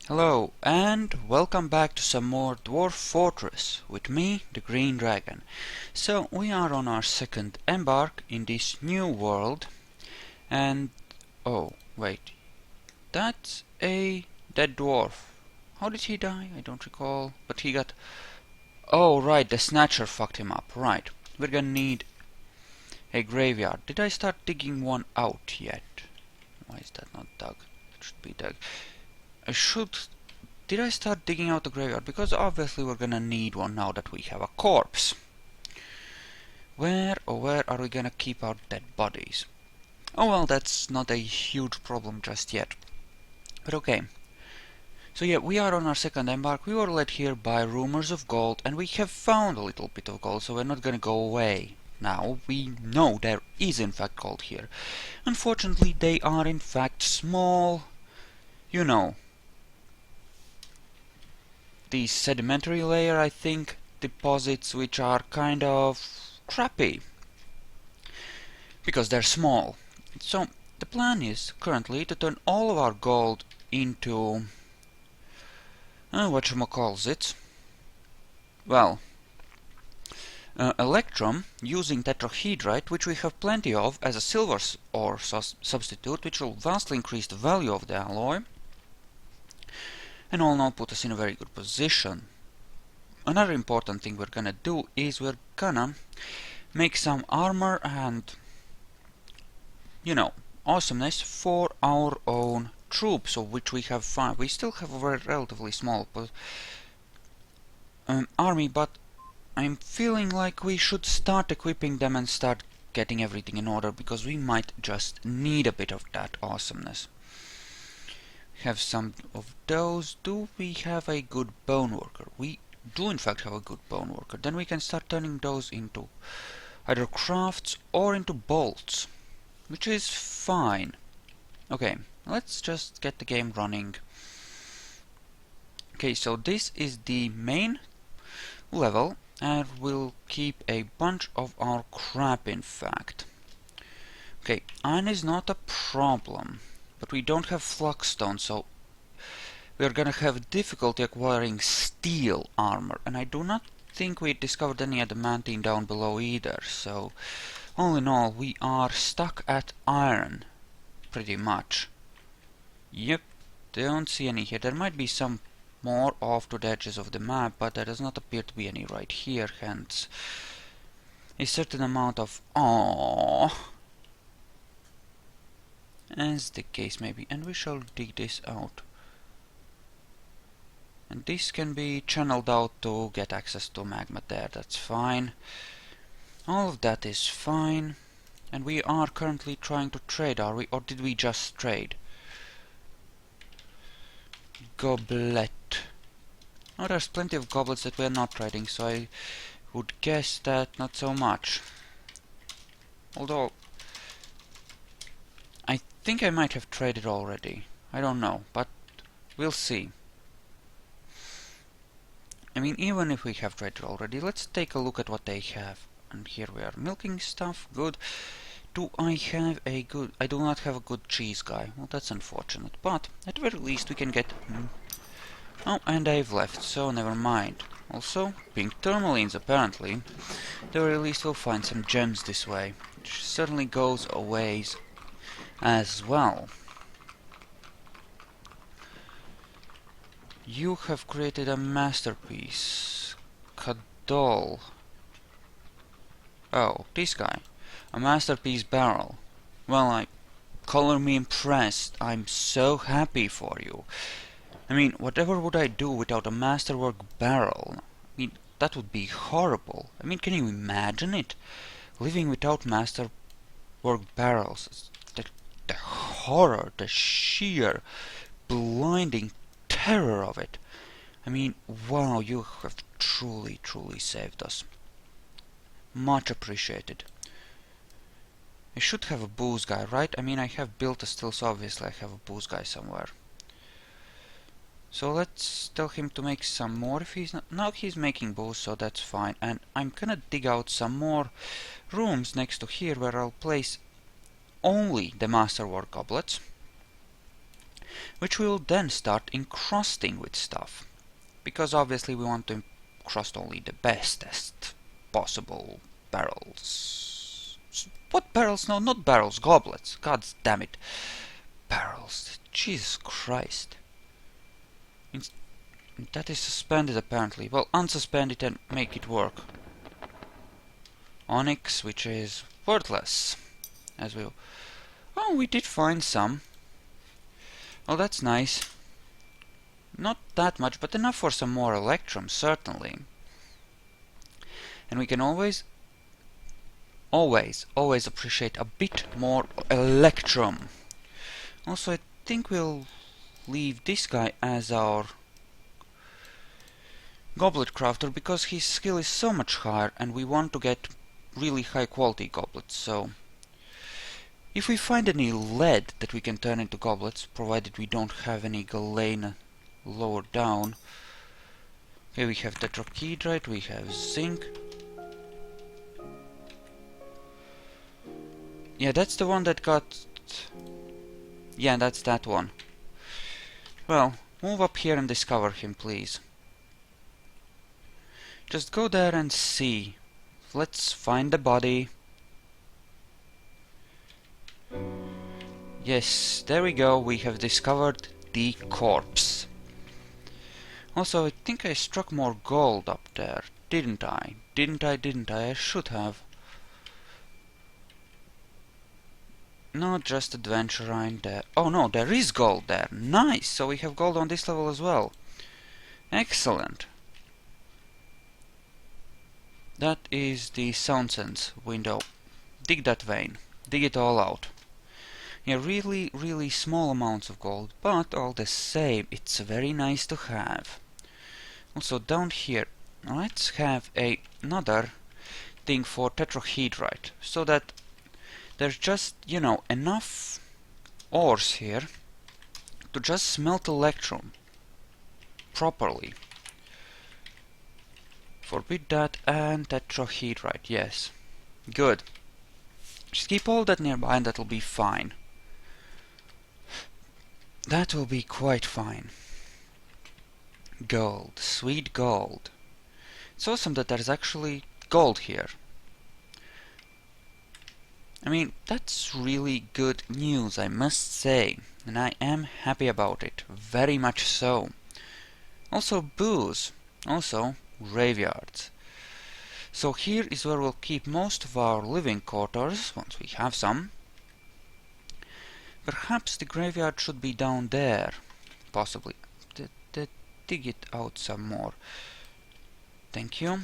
Hello and welcome back to some more Dwarf Fortress with me, the Green Dragon. So we are on our second embark in this new world and oh wait, that's a dead dwarf. How did he die? I don't recall, but he got... Oh right, the snatcher fucked him up, right. We're gonna need a graveyard. Did I start digging one out yet? Why is that not dug? It should be dug. I should... Did I start digging out the graveyard? Because obviously we're gonna need one now that we have a corpse. Where are we gonna keep our dead bodies? Oh well, that's not a huge problem just yet. But okay. So yeah, we are on our second embark. We were led here by rumors of gold, and we have found a little bit of gold, so we're not gonna go away. Now, we know there is in fact gold here. Unfortunately, they are in fact small, you know, these sedimentary layer, I think, deposits which are kind of crappy because they're small. So the plan is currently to turn all of our gold into whatchamacallit, well, electrum using tetrahedrite, which we have plenty of as a silver ore substitute, which will vastly increase the value of the alloy and all in all put us in a very good position. Another important thing we're gonna do is we're gonna make some armor and, you know, awesomeness for our own troops, of which we have 5. We still have a very relatively small army, but I'm feeling like we should start equipping them and start getting everything in order, because we might just need a bit of that awesomeness. Have some of those. Do we have a good bone worker? We do in fact have a good bone worker. Then we can start turning those into either crafts or into bolts, which is fine. Okay, let's just get the game running. Okay, so this is the main level, and we'll keep a bunch of our crap in fact. Okay, iron is not a problem, but we don't have flux-stone, so we're gonna have difficulty acquiring steel armor, and I do not think we discovered any adamantine down below either, so all in all we are stuck at iron pretty much. Yep, don't see any here. There might be some more off to the edges of the map, but there does not appear to be any right here, hence a certain amount of as the case may be, and we shall dig this out. And this can be channeled out to get access to magma there, that's fine. All of that is fine. And we are currently trying to trade, are we? Or did we just trade? Goblet. Oh, there's plenty of goblets that we are not trading, so I would guess that not so much. Although, I think I might have traded already. I don't know, but we'll see. I mean, even if we have traded already, let's take a look at what they have. And here we are milking stuff, good. Do I have a good... I do not have a good cheese guy. Well, that's unfortunate, but at the very least we can get... Oh, and they've left, so never mind. Also, pink tourmalines apparently. At the very least we'll find some gems this way, which certainly goes a ways as well. You have created a masterpiece. Kadol. Oh, this guy. A masterpiece barrel. Well, color me impressed. I'm so happy for you. I mean, whatever would I do without a masterwork barrel? I mean, that would be horrible. I mean, can you imagine it? Living without masterwork barrels. The horror, the sheer, blinding terror of it. I mean, wow, you have truly, truly saved us. Much appreciated. I should have a booze guy, right? I mean, I have built a still, so obviously I have a booze guy somewhere. So let's tell him to make some more if he's not... Now he's making booze, so that's fine. And I'm gonna dig out some more rooms next to here where I'll place only the masterwork goblets. which we will then start encrusting with stuff. Because obviously we want to encrust only the bestest possible barrels. What barrels? No, not barrels, goblets. God damn it. Barrels. Jesus Christ. That is suspended apparently. Well, unsuspend it and make it work. Onyx, which is worthless. As we... Oh, we did find some. Oh, that's nice. Not that much, but enough for some more electrum, certainly. And we can always appreciate a bit more electrum. Also, I think we'll leave this guy as our goblet crafter because his skill is so much higher and we want to get really high quality goblets. So if we find any lead that we can turn into goblets, provided we don't have any galena lower down. Okay, we have tetrahedrite, we have zinc. Yeah, that's the one that got... Yeah, that's that one. Well, move up here and discover him, please. Just go there and see. Let's find the body. Yes, there we go, we have discovered the corpse. Also, I think I struck more gold up there, didn't I? Didn't I? I should have. No, just adventurine there. Oh no, there is gold there. Nice! So we have gold on this level as well. Excellent. That is the sound sense window. Dig that vein. Dig it all out. Yeah, really small amounts of gold, but all the same, it's very nice to have. Also, down here, let's have another thing for tetrahedrite, so that there's just, you know, enough ores here to just smelt electrum properly. Forbid that, and tetrahedrite, yes. Good. Just keep all that nearby and that'll be fine. That will be quite fine. Gold, sweet gold. It's awesome that there's actually gold here. I mean, that's really good news, I must say, and I am happy about it, very much so. Also booze, also graveyards. So here is where we'll keep most of our living quarters, once we have some. Perhaps the graveyard should be down there, possibly. Dig it out some more. Thank you.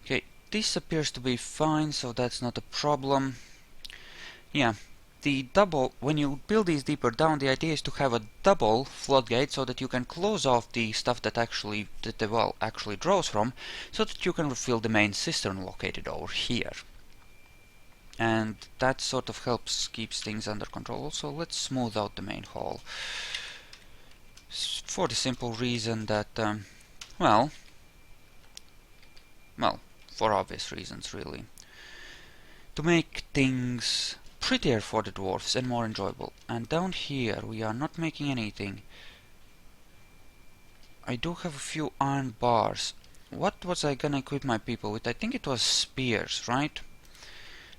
Okay, this appears to be fine, so that's not a problem. Yeah, the double, when you build these deeper down, the idea is to have a double floodgate so that you can close off the stuff that the well actually draws from, so that you can refill the main cistern located over here. And that sort of helps keeps things under control. So let's smooth out the main hall. For the simple reason that, well, for obvious reasons really. To make things prettier for the dwarfs and more enjoyable. And down here we are not making anything. I do have a few iron bars. What was I gonna equip my people with? I think it was spears, right?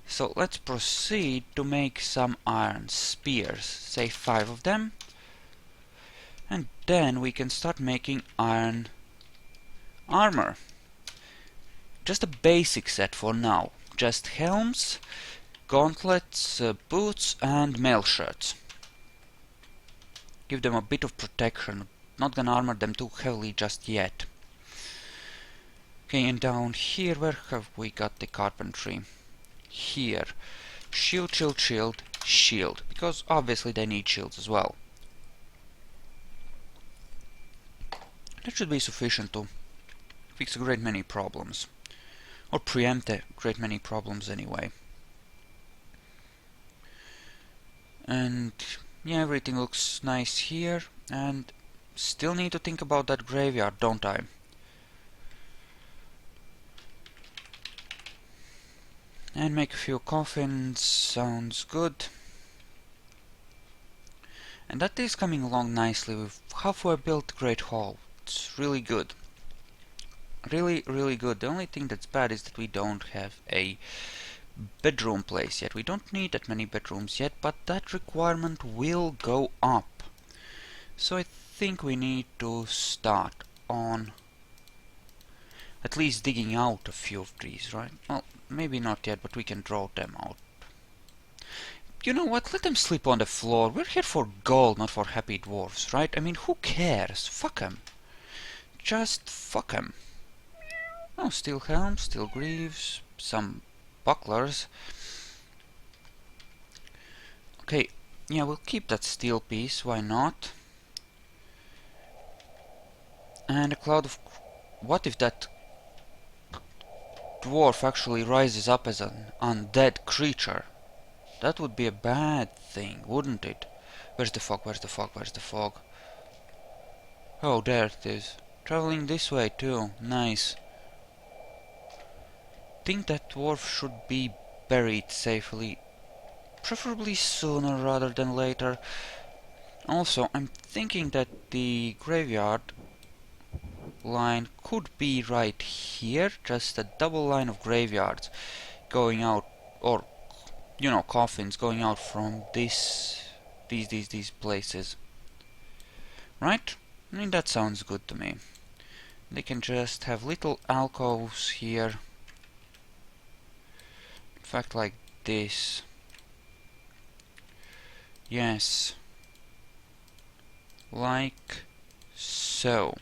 So let's proceed to make some iron spears, say 5 of them. And then we can start making iron armor. Just a basic set for now. Just helms, gauntlets, boots and mail shirts. Give them a bit of protection. Not gonna armor them too heavily just yet. Okay, and down here, where have we got the carpentry? Here. Shield, shield, shield, shield. Because obviously they need shields as well. That should be sufficient to fix a great many problems. Or preempt a great many problems anyway. And yeah, everything looks nice here. And still need to think about that graveyard, don't I? And make a few coffins, sounds good. And that is coming along nicely. We've halfway built the Great Hall. It's really good. Really, really good. The only thing that's bad is that we don't have a bedroom place yet. We don't need that many bedrooms yet, but that requirement will go up. So I think we need to start on at least digging out a few of these, right? Well, maybe not yet, but we can draw them out. You know what? Let them sleep on the floor. We're here for gold, not for happy dwarves, right? I mean, who cares? Fuck 'em. Just fuck 'em. Oh, steel helms, steel greaves, some bucklers. Okay, yeah, we'll keep that steel piece, why not? And a cloud of... What if that dwarf actually rises up as an undead creature? That would be a bad thing, wouldn't it? Where's the fog? Where's the fog? Where's the fog? Oh, there it is. Traveling this way too. Nice. Think that dwarf should be buried safely. Preferably sooner rather than later. Also, I'm thinking that the graveyard line could be right here. Just a double line of graveyards going out, or, you know, coffins going out from these places. Right? I mean, that sounds good to me. They can just have little alcoves here. In fact, like this. Yes. Like so.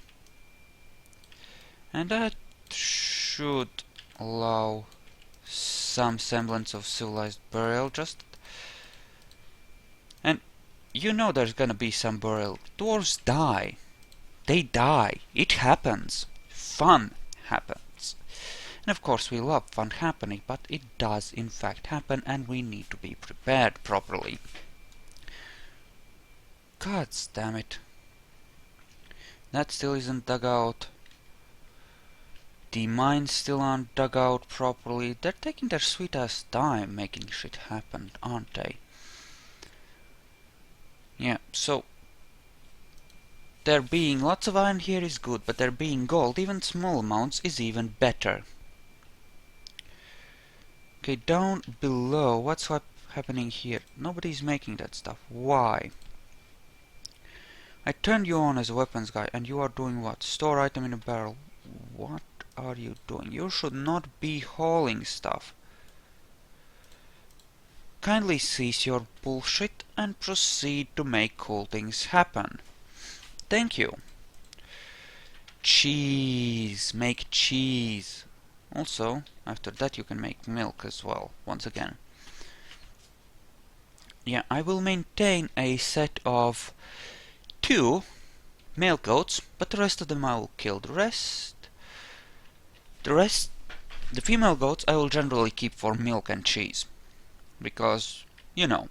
And that should allow some semblance of civilized burial. Just... And you know there's gonna be some burial. Dwarves die. They die. It happens. Fun happens. And of course we love fun happening, but it does in fact happen and we need to be prepared properly. God damn it. That still isn't dug out. The mines still aren't dug out properly. They're taking their sweet ass time making shit happen, aren't they? Yeah, so there being lots of iron here is good, but there being gold, even small amounts, is even better. Okay, down below, what's happening here? Nobody's making that stuff. Why? I turned you on as a weapons guy, and you are doing what? Store item in a barrel. What are you doing? You should not be hauling stuff. Kindly cease your bullshit and proceed to make cool things happen. Thank you. Cheese. Make cheese. Also, after that you can make milk as well, once again. Yeah, I will maintain a set of 2 male goats, but the rest of them I will kill. The female goats I will generally keep for milk and cheese. Because, you know,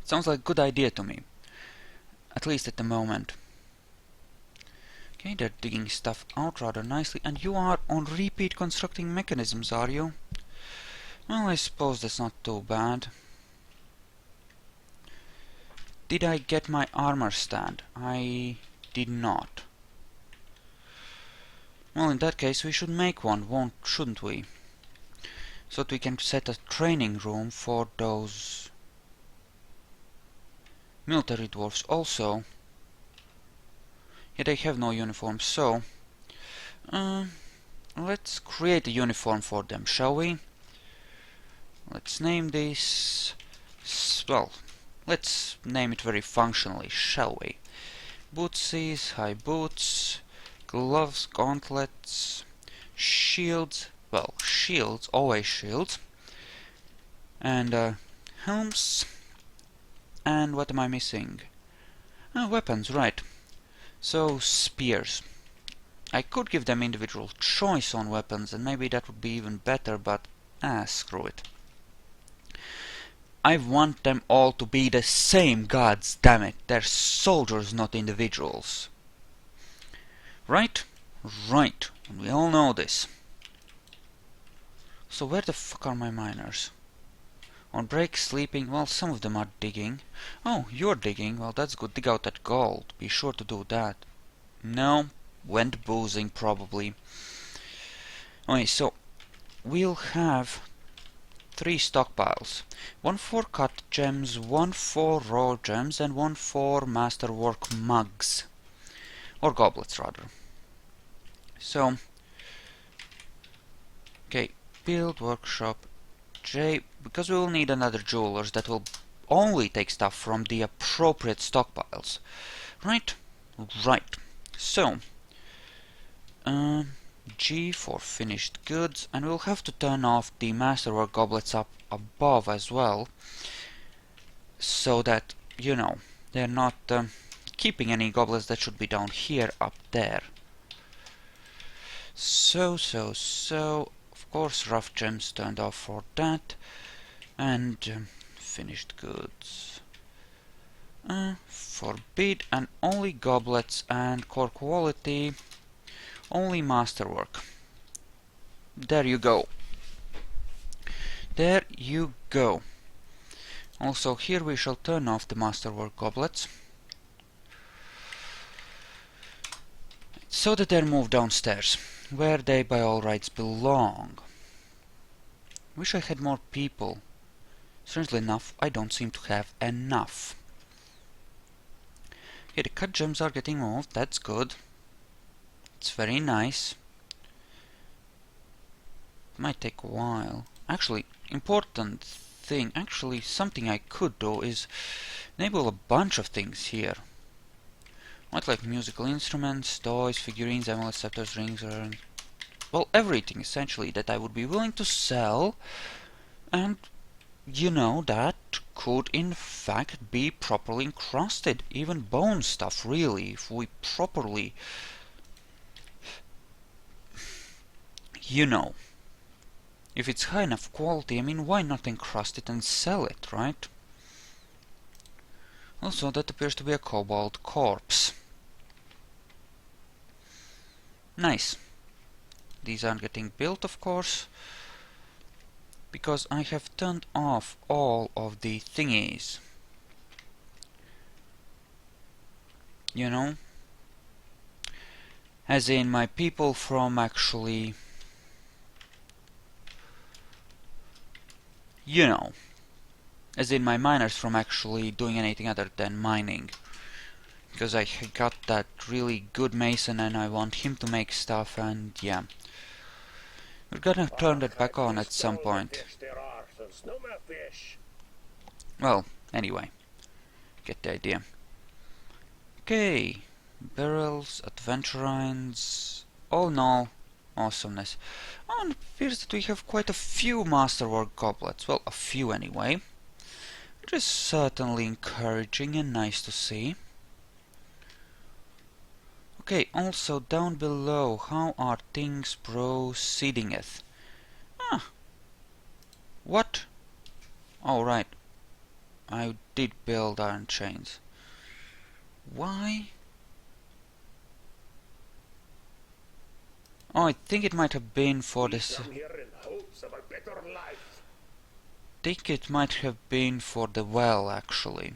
it sounds like a good idea to me. At least at the moment. Okay, they're digging stuff out rather nicely. And you are on repeat constructing mechanisms, are you? Well, I suppose that's not too bad. Did I get my armor stand? I did not. Well, in that case we should make one, shouldn't we? So that we can set a training room for those military dwarfs also. Yeah, they have no uniform, so let's create a uniform for them, shall we? Let's name this... well, let's name it very functionally, shall we? Bootsies, high boots, gloves, gauntlets, shields, well, shields, always shields, and helms, and what am I missing? Weapons, right. So, spears. I could give them individual choice on weapons, and maybe that would be even better, but screw it. I want them all to be the same, gods damn it. They're soldiers, not individuals. Right? Right. And we all know this. So where the fuck are my miners? On break, sleeping. Well, some of them are digging. Oh, you're digging. Well, that's good. Dig out that gold. Be sure to do that. No, went boozing probably. Okay, so we'll have 3 stockpiles. 1 for cut gems, 1 for raw gems, and 1 for masterwork mugs. Or goblets, rather. So, okay, build workshop J, because we will need another jewelers that will only take stuff from the appropriate stockpiles. Right? Right. So, G for finished goods, and we'll have to turn off the masterwork goblets up above as well, so that, you know, they're not keeping any goblets that should be down here up there. So, of course, rough gems turned off for that, and finished goods. Forbid, and only goblets and core quality, only masterwork. There you go. There you go. Also here we shall turn off the masterwork goblets, so that they're moved downstairs, where they by all rights belong. Wish I had more people. Strangely enough, I don't seem to have enough. Okay, the cut gems are getting moved, that's good. It's very nice. It might take a while. Actually, important thing, actually something I could do is enable a bunch of things here. What, like musical instruments, toys, figurines, amulets, scepters, rings, or... well, everything essentially that I would be willing to sell, and you know, that could in fact be properly encrusted. Even bone stuff, really, if we properly, you know, if it's high enough quality, I mean, why not encrust it and sell it, right? Also, that appears to be a kobold corpse. Nice. These aren't getting built, of course, because I have turned off all of the thingies. You know? As in my people from actually... you know. As in my miners from actually doing anything other than mining. Because I got that really good mason and I want him to make stuff, and yeah. We're gonna turn that back on at some point. Well, anyway. Get the idea. Okay. Barrels, adventurines, all in all, awesomeness. Oh, and it appears that we have quite a few masterwork goblets. Well, a few anyway. Which is certainly encouraging and nice to see. Okay, also down below, how are things proceedingeth? Ah, what? Oh, right. I did build iron chains. Why? Oh, I think it might have been for this. Think it might have been for the well, actually.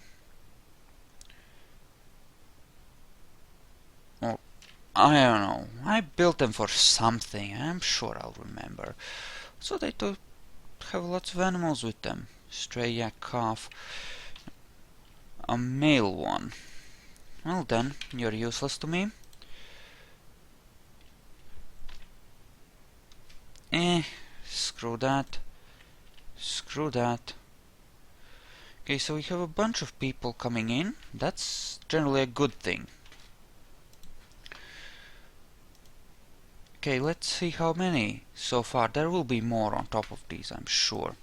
Or I don't know. I built them for something. I'm sure I'll remember. So they do have lots of animals with them. Stray yak calf. A male one. Well then, you're useless to me. Screw that. Screw that. Okay, so we have a bunch of people coming in. That's generally a good thing. Okay, let's see how many so far. There will be more on top of these, I'm sure.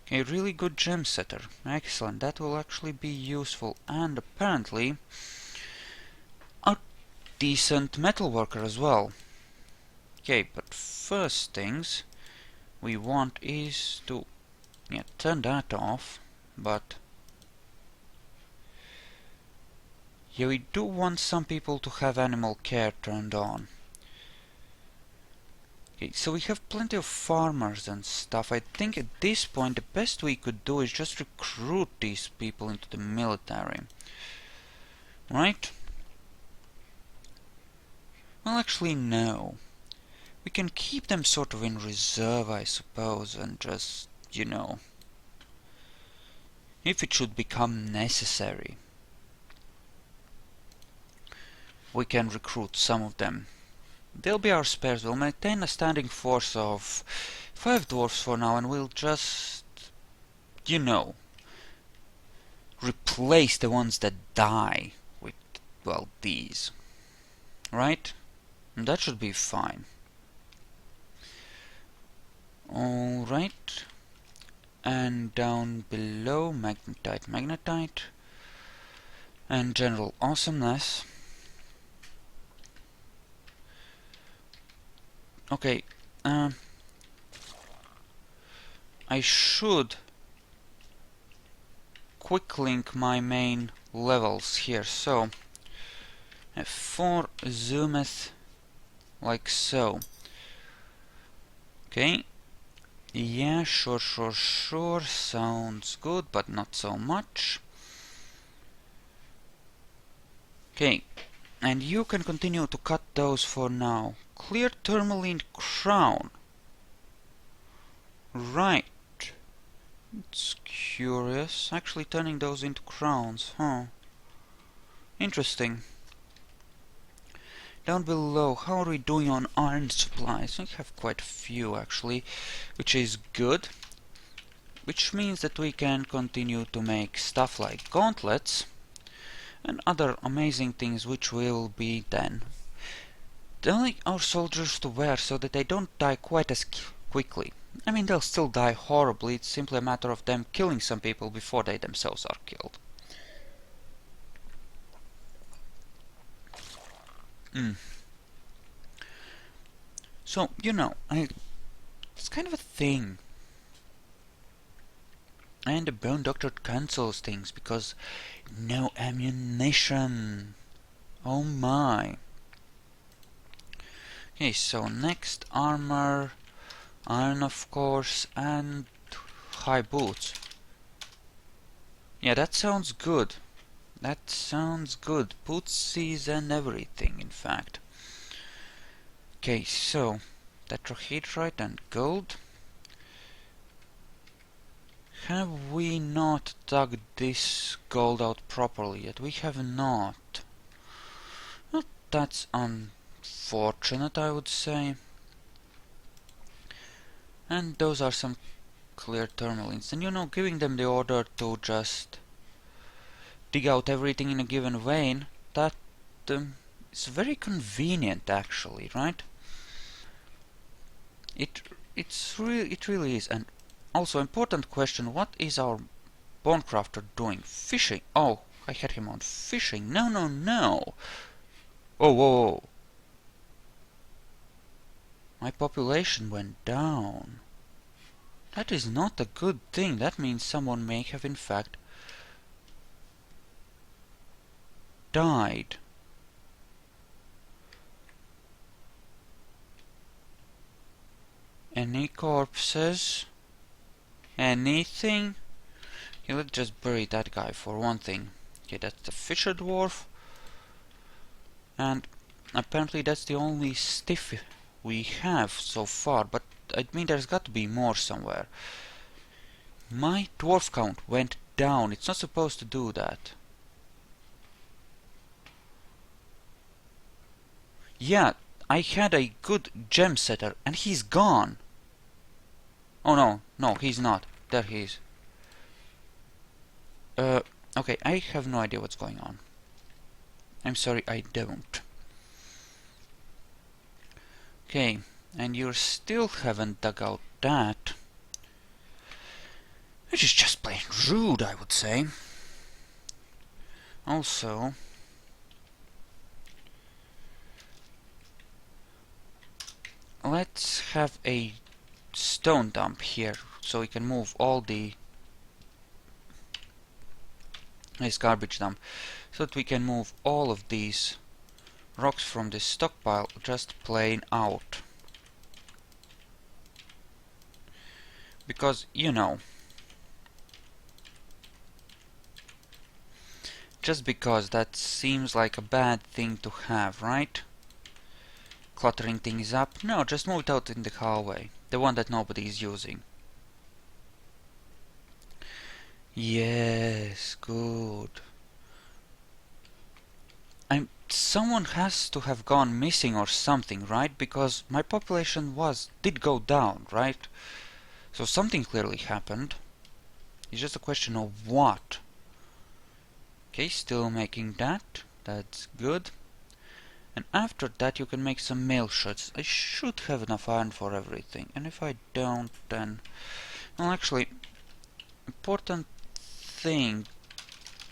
Okay, really good gem setter. Excellent, that will actually be useful. And apparently a decent metal worker as well. Okay, but first things we want is to turn that off, but yeah, we do want some people to have animal care turned on. Okay, so we have plenty of farmers and stuff. I think at this point the best we could do is just recruit these people into the military. Right? Well, actually, no. We can keep them sort of in reserve, I suppose, and just, you know, if it should become necessary, we can recruit some of them. They'll be our spares. We'll maintain a standing force of 5 dwarfs for now, and we'll just, you know, replace the ones that die with, well, these. Right? And that should be fine. Alright. And down below, magnetite. And general awesomeness. Okay, I should quick link my main levels here. So, F4 zoometh like so. Okay, yeah, sure, sounds good, but not so much. Okay, and you can continue to cut those for now. Clear tourmaline crown. Right. It's curious. Actually turning those into crowns, huh? Interesting. Down below, how are we doing on iron supplies? We have quite a few, actually, which is good. Which means that we can continue to make stuff like gauntlets and other amazing things which will be then telling our soldiers to wear so that they don't die quite as quickly. I mean, they'll still die horribly, it's simply a matter of them killing some people before they themselves are killed. So, you know, it's kind of a thing. And the Bone Doctor cancels things because no ammunition. Oh my. Okay, so next armor, iron of course, and high boots. Yeah, that sounds good. That sounds good. Bootsies and everything, in fact. Okay, so tetrahedrite and gold. Have we not dug this gold out properly yet? We have not. Well, that's unfortunate, I would say. And those are some clear tourmalines. And you know, giving them the order to just dig out everything in a given vein, that is very convenient actually, right? It really is. And also important question, what is our bonecrafter doing? Fishing. Oh, I had him on fishing. No. Oh, whoa. My population went down. That is not a good thing. That means someone may have in fact died. Any corpses? Anything? Okay, let's just bury that guy for one thing. Okay, that's the fisher dwarf. And apparently that's the only stiff we have so far, but I mean there's got to be more somewhere. My dwarf count went down. It's not supposed to do that. Yeah, I had a good gem setter and he's gone. Oh no, he's not. There he is. Okay, I have no idea what's going on. I'm sorry, I don't. Okay, and you still haven't dug out that. Which is just plain rude, I would say. Also, let's have a stone dump here, so we can move all this garbage dump, so that we can move all of these rocks from this stockpile just plain out. Because, you know, just because that seems like a bad thing to have, right? Cluttering things up. No, just move it out in the hallway. The one that nobody is using. Yes, good. Someone has to have gone missing or something, right? Because my population did go down, right? So something clearly happened. It's just a question of what. Okay, still making that. That's good. And after that you can make some mail shots. I should have enough iron for everything. And if I don't, then... Well, actually, important thing,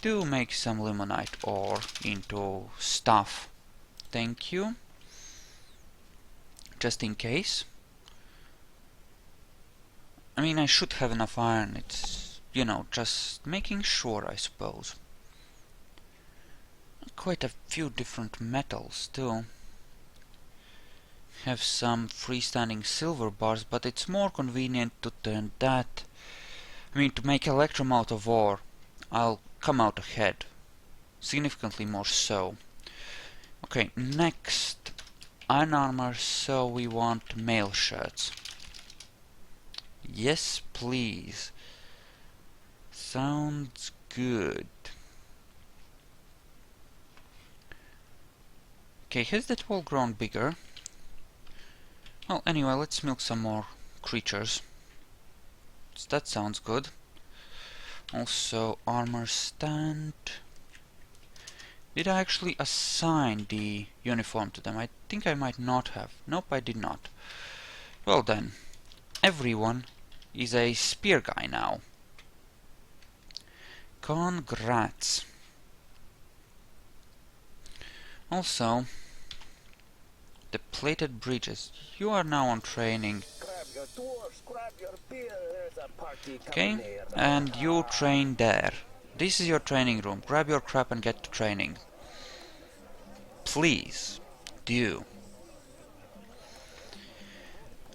do make some limonite ore into stuff. Thank you. Just in case. I mean, I should have enough iron. It's, you know, just making sure, I suppose. Quite a few different metals, too. Have some freestanding silver bars, but it's more convenient to turn that... I mean, to make electrum out of ore, I'll come out ahead. Significantly more so. Okay, next. Iron armor, so we want mail shirts. Yes, please. Sounds good. Okay, has that wall grown bigger? Well, anyway, let's milk some more creatures. So that sounds good. Also, armor stand. Did I actually assign the uniform to them? I think I might not have. Nope, I did not. Well then, everyone is a spear guy now. Congrats. Also, the plated bridges. You are now on training. Okay, and you train there. This is your training room. Grab your crap and get to training. Please do.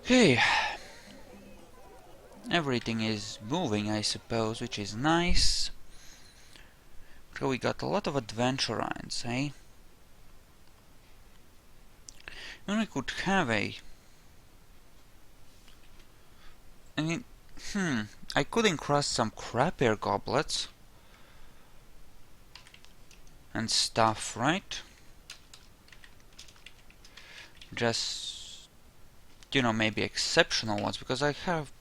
Okay. Everything is moving, I suppose, which is nice. So we got a lot of adventurines, eh? And we could have a... I mean, I could encrust some crappier goblets and stuff, right? Just, you know, maybe exceptional ones, because I have...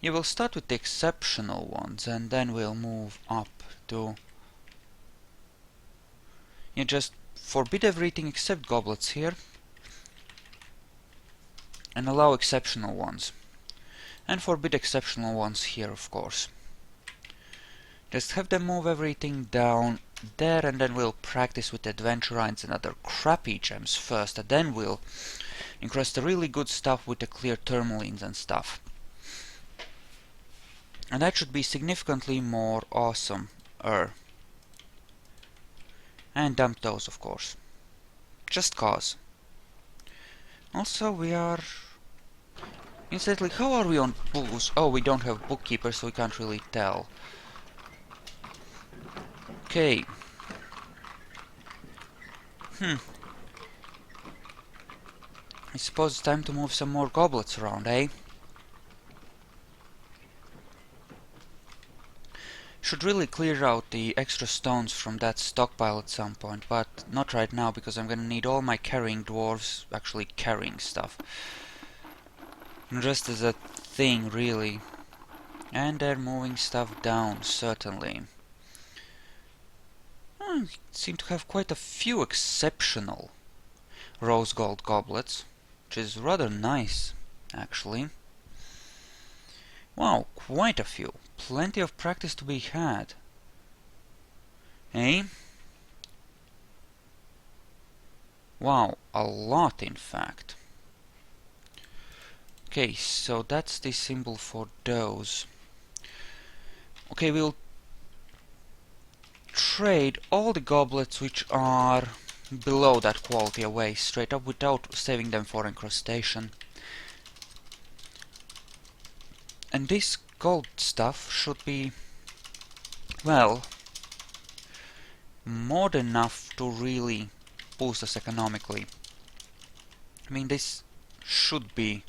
Yeah, we'll start with the exceptional ones, and then we'll move up to... Yeah, just forbid everything except goblets here, and allow exceptional ones. And forbid exceptional ones here, of course. Just have them move everything down there, and then we'll practice with adventurines and other crappy gems first, and then we'll encrust the really good stuff with the clear tourmalines and stuff. And that should be significantly more awesome. And dump those, of course. Just cause. Also, we are... Incidentally, how are we on booze? Oh, we don't have bookkeepers, so we can't really tell. Okay. I suppose it's time to move some more goblets around, eh? Should really clear out the extra stones from that stockpile at some point, but not right now, because I'm gonna need all my carrying dwarves actually carrying stuff. Just as a thing, really. And they're moving stuff down, certainly. Seem to have quite a few exceptional rose gold goblets, which is rather nice, actually. Wow, quite a few. Plenty of practice to be had. Eh? Wow, a lot, in fact. Okay, so that's the symbol for those. Okay, we'll trade all the goblets which are below that quality away straight up without saving them for incrustation. And this gold stuff should be, well, more than enough to really boost us economically. I mean, this should be...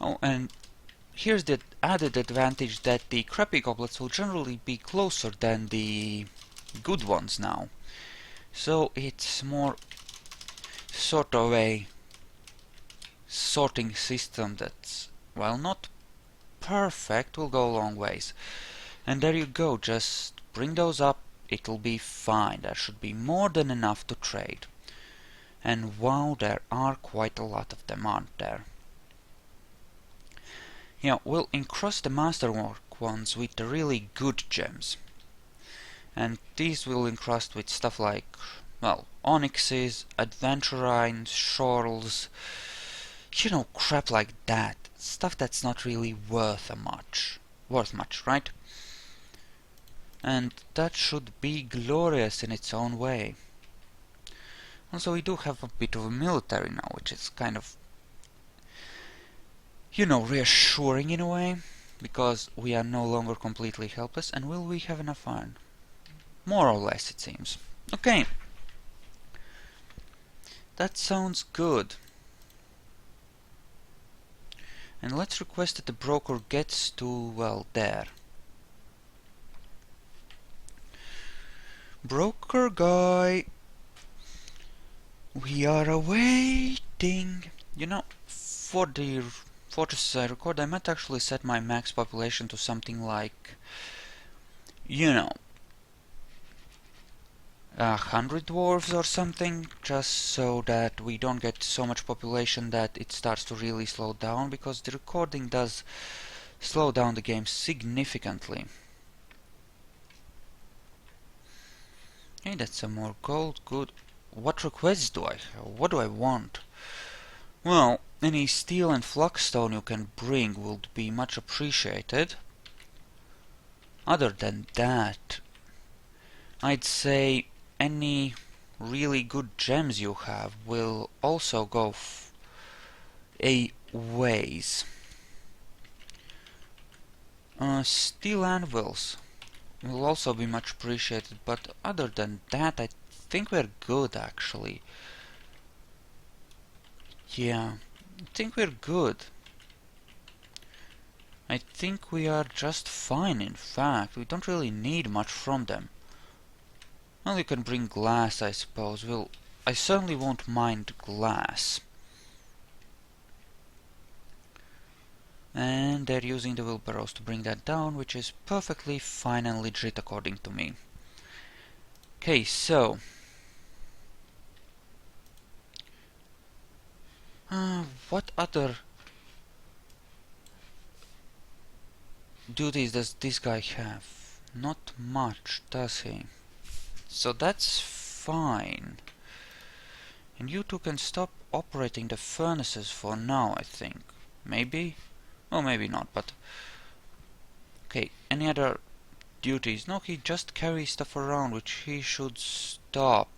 Oh, and here's the added advantage that the crappy goblets will generally be closer than the good ones now. So it's more sort of a sorting system that's, well, not perfect, will go a long ways. And there you go, just bring those up, it'll be fine. There should be more than enough to trade. And wow, there are quite a lot of them, aren't there? Yeah, we'll encrust the masterwork ones with the really good gems. And these will encrust with stuff like, well, onyxes, adventurines, shorls, you know, crap like that. Stuff that's not really worth much, right? And that should be glorious in its own way. Also, we do have a bit of a military now, which is kind of, you know, reassuring in a way, because we are no longer completely helpless. And will we have enough iron? More or less, it seems. Okay. That sounds good. And let's request that the broker gets to, well, there. Broker guy, we are awaiting. You know, for the fortresses I record, I might actually set my max population to something like, you know, 100 dwarves or something, just so that we don't get so much population that it starts to really slow down, because the recording does slow down the game significantly. Hey, that's some more gold, good. What requests do I have? What do I want? Well, any steel and flux-stone you can bring would be much appreciated. Other than that, I'd say any really good gems you have will also go a ways. Steel anvils will also be much appreciated, but other than that, I think we're good, actually. Yeah, I think we're good. I think we are just fine, in fact. We don't really need much from them. Well, you can bring glass, I suppose. I certainly won't mind glass. And they're using the wheelbarrows to bring that down, which is perfectly fine and legit according to me. Okay, so... what other duties does this guy have? Not much, does he? So that's fine. And you two can stop operating the furnaces for now, I think. Maybe? Oh, maybe not, but... Okay, any other duties? No, he just carries stuff around, which he should stop.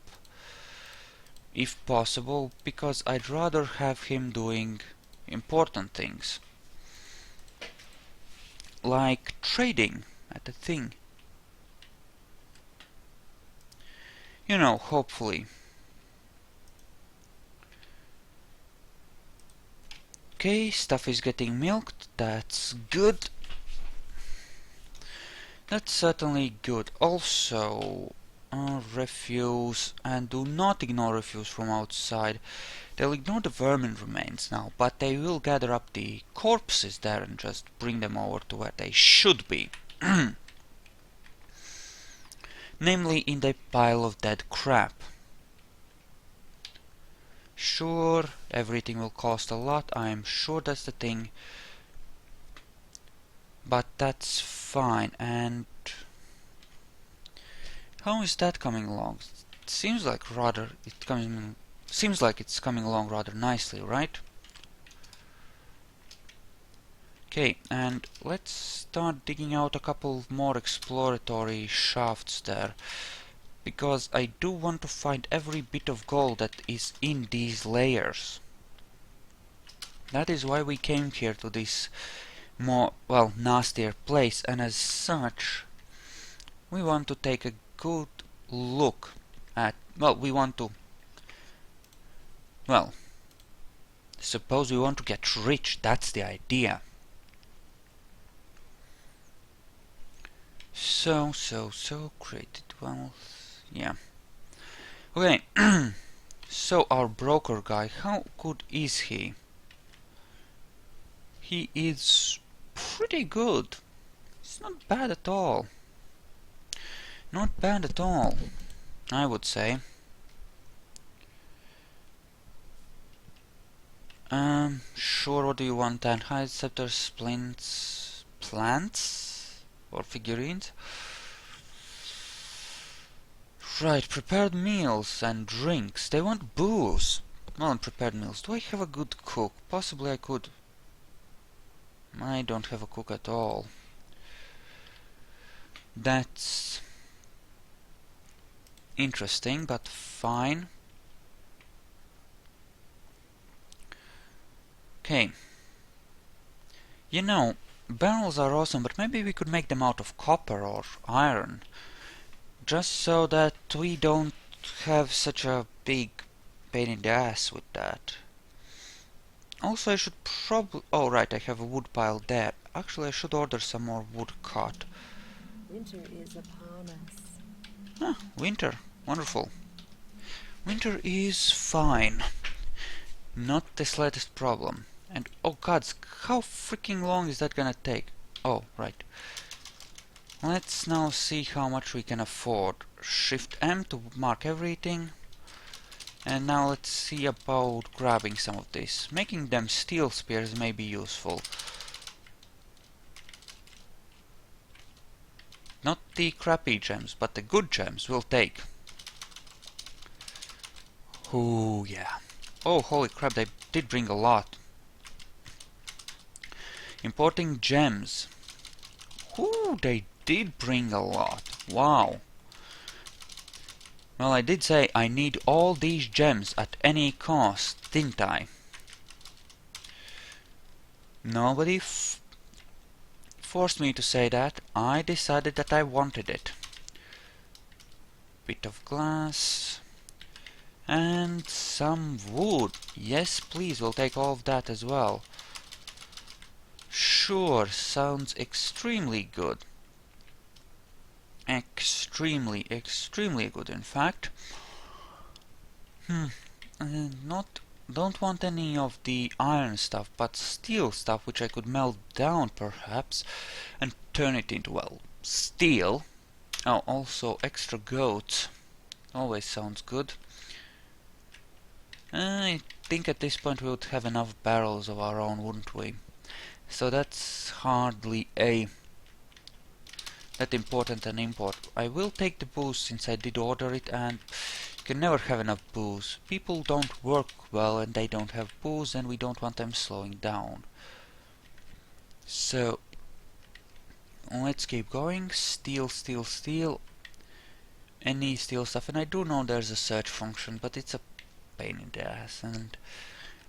If possible, because I'd rather have him doing important things. Like trading at the thing. You know, hopefully. Okay, stuff is getting milked, that's good. That's certainly good. Also, refuse, and do not ignore refuse from outside. They'll ignore the vermin remains now, but they will gather up the corpses there and just bring them over to where they should be. Namely, in the pile of dead crap. Sure, everything will cost a lot, I'm sure that's the thing. But that's fine, and... how is that coming along? It seems like it's coming along rather nicely, right? Okay, and let's start digging out a couple more exploratory shafts there. Because I do want to find every bit of gold that is in these layers. That is why we came here to this more, well, nastier place, and as such, we want to take a good look at, well, we want to, well, suppose we want to get rich, that's the idea. So, created wealth, yeah. Okay, so our broker guy, how good is he? He is pretty good. It's not bad at all. Not bad at all, I would say. Sure, what do you want then? Hide scepters, splints, plants? Or figurines? Right, prepared meals and drinks. They want booze. Well, and prepared meals. Do I have a good cook? Possibly I could. I don't have a cook at all. That's interesting, but fine. Okay. You know, barrels are awesome, but maybe we could make them out of copper or iron. Just so that we don't have such a big pain in the ass with that. Also, I should probably... Oh, right, I have a wood pile there. Actually, I should order some more wood cut. Winter is upon us. Ah, winter. Wonderful. Winter is fine. Not the slightest problem. And, oh gods, how freaking long is that gonna take? Oh, right. Let's now see how much we can afford. Shift M to mark everything. And now let's see about grabbing some of this. Making them steel spears may be useful. Not the crappy gems, but the good gems we'll take. Oh yeah. Oh, holy crap, they did bring a lot. Importing gems. Ooh, they did bring a lot. Wow. Well, I did say I need all these gems at any cost, didn't I? Nobody forced me to say that. I decided that I wanted it. Bit of glass. And some wood. Yes, please, we'll take all of that as well. Sure, sounds extremely good. Extremely good, in fact. Don't want any of the iron stuff, but steel stuff, which I could melt down, perhaps, and turn it into, well, steel. Oh, also extra goats. Always sounds good. I think at this point we would have enough barrels of our own, wouldn't we? So that's hardly that important an import. I will take the booze since I did order it, and you can never have enough booze. People don't work well and they don't have booze, and we don't want them slowing down. So let's keep going. Steal. Any steel stuff, and I do know there's a search function, but it's a pain in the ass, and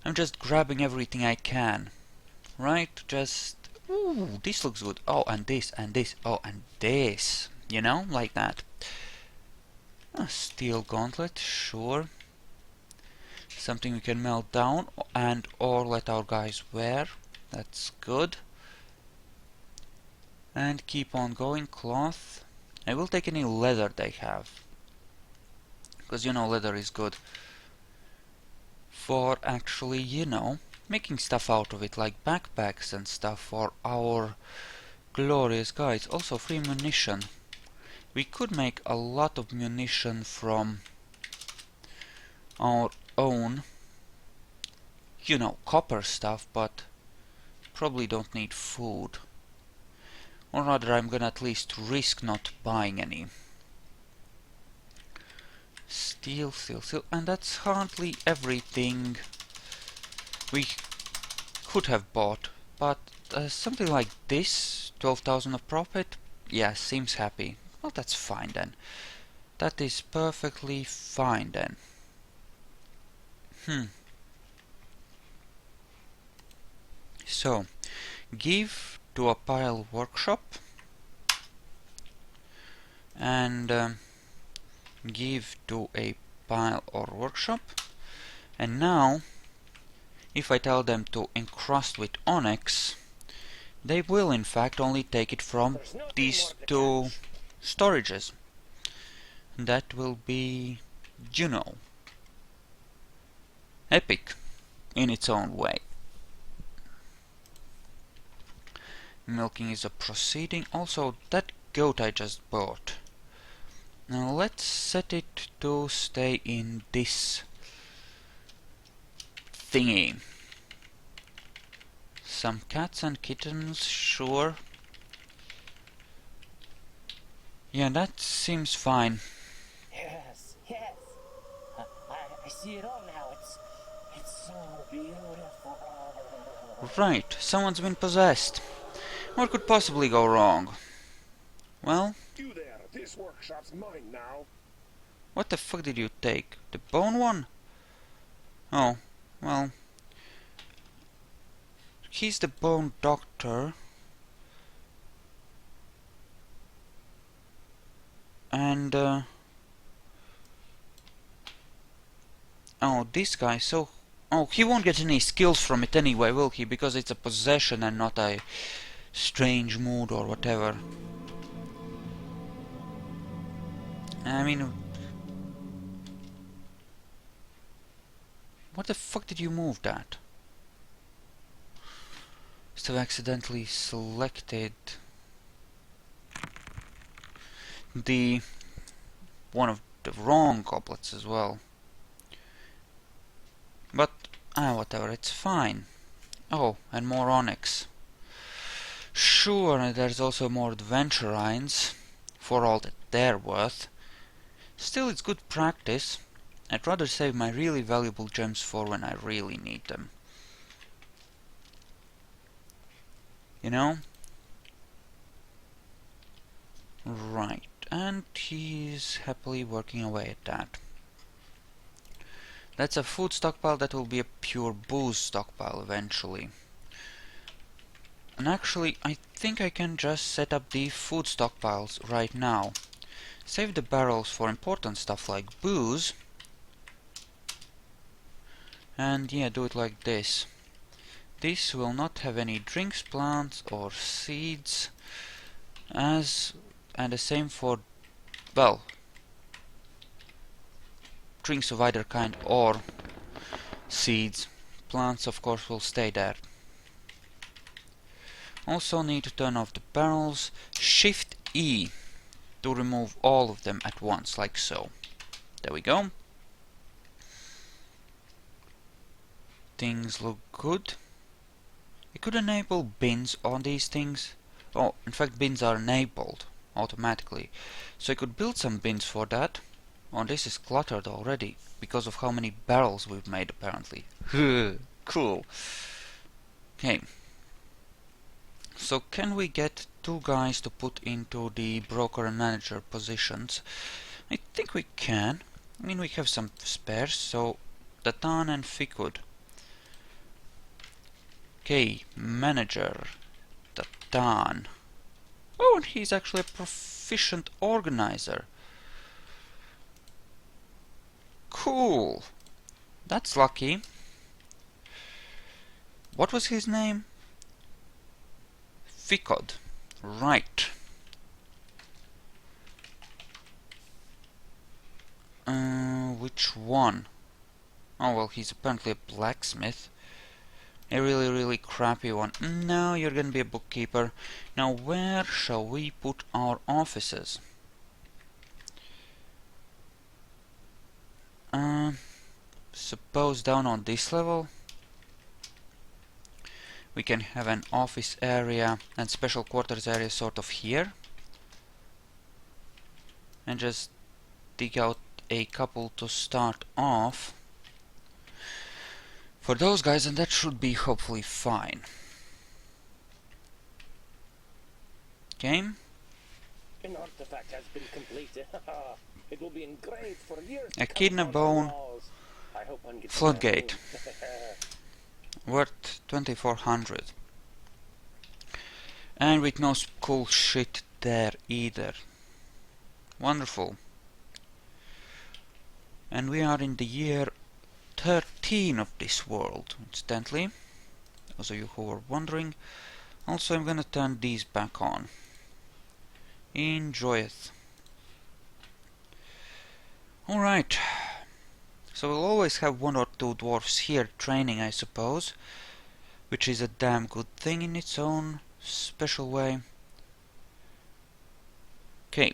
I'm just grabbing everything I can. Right? Just... Ooh, this looks good. Oh, and this, and this. Oh, and this. You know, like that. A steel gauntlet, sure. Something we can melt down and or let our guys wear. That's good. And keep on going. Cloth. I will take any leather they have. Because, you know, leather is good for actually, you know, making stuff out of it, like backpacks and stuff for our glorious guys. Also free munition. We could make a lot of munition from our own, you know, copper stuff, but probably don't need food. Or rather, I'm gonna at least risk not buying any. Steel, and that's hardly everything we could have bought, but something like this, 12,000 of profit, yeah, seems happy. Well, that's fine then. That is perfectly fine then. So, give to a pile workshop and give to a pile or workshop. And now, if I tell them to encrust with onyx, they will in fact only take it from these two storages. That will be, you know, epic in its own way. Milking is a proceeding. Also, that goat I just bought. Now let's set it to stay in this thingy. Some cats and kittens, sure. Yeah, that seems fine. Yes, yes. I see it all now. It's so beautiful. Right, someone's been possessed. What could possibly go wrong? Well, You there, this workshop's mine now. what the fuck did you take? The bone one? Oh, well. He's the bone doctor. And, oh, this guy, so... Oh, he won't get any skills from it anyway, will he? Because it's a possession and not a strange mood or whatever. I mean... What the fuck did you move that? Must have accidentally selected the one of the wrong goblets as well. But whatever, it's fine. Oh, and more onyx. Sure, and there's also more adventurines for all that they're worth. Still, it's good practice. I'd rather save my really valuable gems for when I really need them. You know? Right, and he's happily working away at that. That's a food stockpile, that will be a pure booze stockpile eventually. And actually, I think I can just set up the food stockpiles right now. Save the barrels for important stuff like booze. And yeah, do it like this. This will not have any drinks, plants or seeds. And the same for, well, drinks of either kind or seeds. Plants of course will stay there. Also need to turn off the barrels. Shift E to remove all of them at once, like so. There we go. Things look good. I could enable bins on these things. Oh, in fact bins are enabled automatically. So I could build some bins for that. Oh, this is cluttered already because of how many barrels we've made apparently. Cool. Okay. So can we get two guys to put into the broker and manager positions? I think we can. I mean, we have some spares, so Datan and Fikud. Okay, manager. Datan. Oh, and he's actually a proficient organizer. Cool. That's lucky. What was his name? Fikud. Right. Which one? Oh, well, he's apparently a blacksmith. A really crappy one. No, you're gonna be a bookkeeper. Now, where shall we put our offices? Suppose down on this level we can have an office area and special quarters area sort of here, and just dig out a couple to start off for those guys, and that should be hopefully fine. Okay. An artifact has been completed. It will be engraved for years. Echidna bone. I hope one gets Floodgate. Worth 2400. And with no cool shit there either. Wonderful. And we are in the year 13 of this world, incidentally. Those of you who were wondering. Also, I'm gonna turn these back on. Enjoyeth. Alright. So we'll always have one or two dwarfs here training, I suppose. Which is a damn good thing in its own special way. Okay.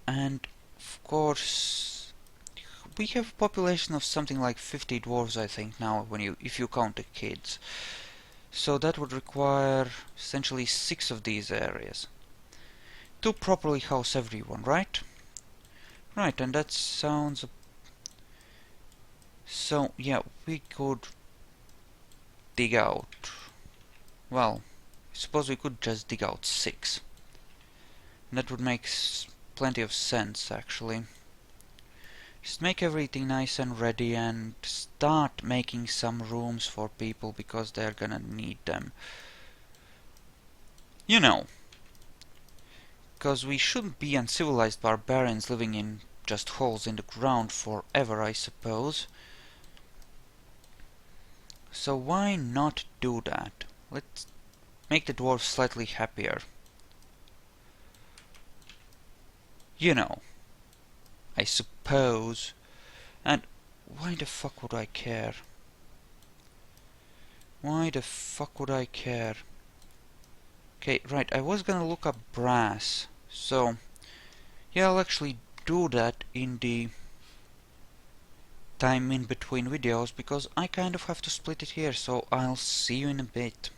And, of course, we have a population of something like 50 dwarves, I think, now, if you count the kids. So that would require essentially 6 of these areas to properly house everyone, right? Right, and that sounds... So, yeah, we could dig out... Well, I suppose we could just dig out 6. That would make plenty of sense, actually. Just make everything nice and ready and start making some rooms for people because they're gonna need them. You know. Because we shouldn't be uncivilized barbarians living in just holes in the ground forever, I suppose. So why not do that? Let's make the dwarves slightly happier. You know. I suppose. And why the fuck would I care? Why the fuck would I care? Okay, right, I was gonna look up brass. So, yeah, I'll actually do that in the time in between videos, because I kind of have to split it here, so I'll see you in a bit.